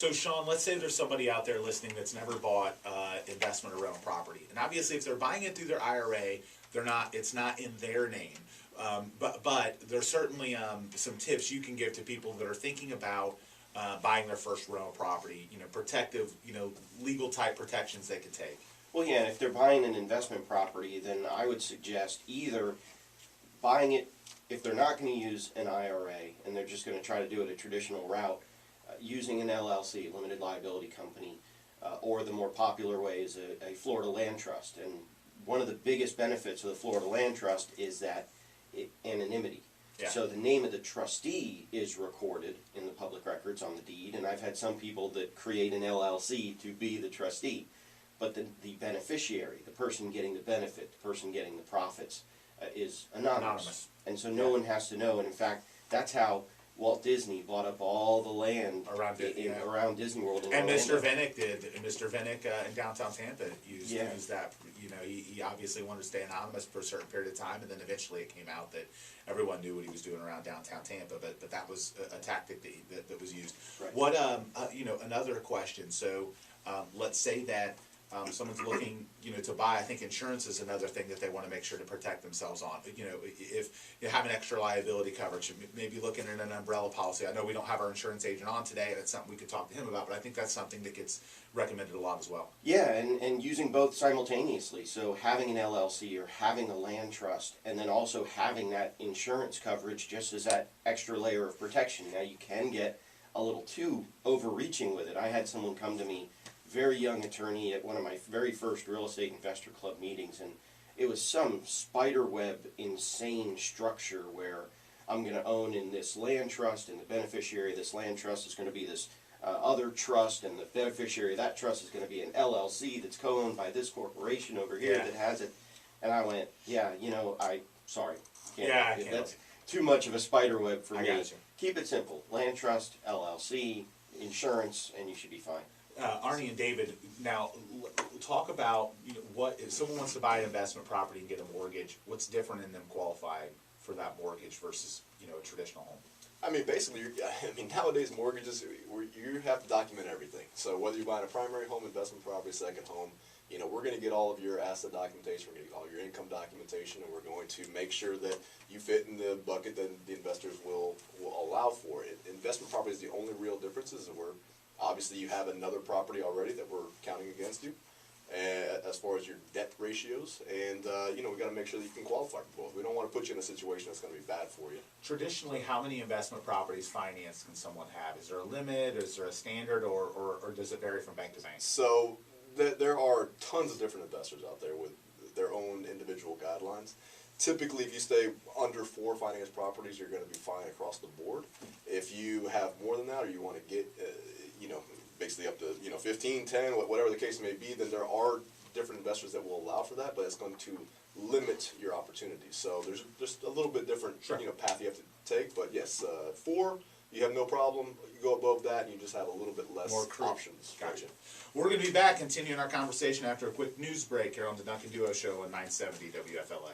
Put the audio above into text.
So Shawn, let's say there's somebody out there listening that's never bought investment or rental property, and obviously if they're buying it through their IRA, it's not in their name. But there's certainly some tips you can give to people that are thinking about buying their first rental property. Protective, legal type protections they can take. Well, yeah, if they're buying an investment property, then I would suggest either buying it, if they're not going to use an IRA and they're just going to try to do it a traditional route, using an LLC, limited liability company, or the more popular way is a Florida land trust. And one of the biggest benefits of the Florida land trust is that anonymity. Yeah. So the name of the trustee is recorded in the public records on the deed, and I've had some people that create an LLC to be the trustee. But the beneficiary, the person getting the benefit, the person getting the profits, is anonymous. And so no one has to know. And in fact, that's how Walt Disney bought up all the land around Disney World. And Mr. Vinnick did. Mr. Vinnick in downtown Tampa used that. He obviously wanted to stay anonymous for a certain period of time, and then eventually it came out that everyone knew what he was doing around downtown Tampa. But that was a tactic that was used. Right. What another question. So let's say that someone's looking, to buy. I think insurance is another thing that they want to make sure to protect themselves on. If you have an extra liability coverage, maybe looking at an umbrella policy. I know we don't have our insurance agent on today, and it's something we could talk to him about, but I think that's something that gets recommended a lot as well. Yeah, and using both simultaneously. So having an LLC or having a land trust, and then also having that insurance coverage just as that extra layer of protection. Now you can get a little too overreaching with it. I had someone come to me, very young attorney, at one of my very first real estate investor club meetings, and it was some spiderweb insane structure where I'm going to own in this land trust, and the beneficiary of this land trust is going to be this other trust, and the beneficiary of that trust is going to be an LLC that's co-owned by this corporation over here that has it. And I went, sorry, that's too much of a spiderweb for me. Keep it simple: land trust, LLC, insurance, and you should be fine. Arnie and David, now talk about what if someone wants to buy an investment property and get a mortgage. What's different in them qualifying for that mortgage versus a traditional home? I mean, basically, nowadays mortgages, you have to document everything. So whether you're buying a primary home, investment property, second home, we're going to get all of your asset documentation, we're going to get all your income documentation, and we're going to make sure that you fit in the bucket that the investors will allow for it. Investment property is the only real difference is that obviously you have another property already that we're counting against you as far as your debt ratios, and we got to make sure that you can qualify for both. We don't want to put you in a situation that's going to be bad for you. Traditionally, how many investment properties financed can someone have? Is there a limit? Is there a standard, or does it vary from bank to bank? So there are tons of different investors out there with their own individual guidelines. Typically, if you stay under 4 finance properties, you're going to be fine across the board. If you have more than that, or you want to get basically up to 15, 10, whatever the case may be, then there are different investors that will allow for that, but it's going to limit your opportunities. So there's just a little bit different path you have to take. But yes, 4, you have no problem. You go above that, and you just have a little bit less options. Gotcha. We're going to be back continuing our conversation after a quick news break here on the Duncan Duo Show on 970 WFLA.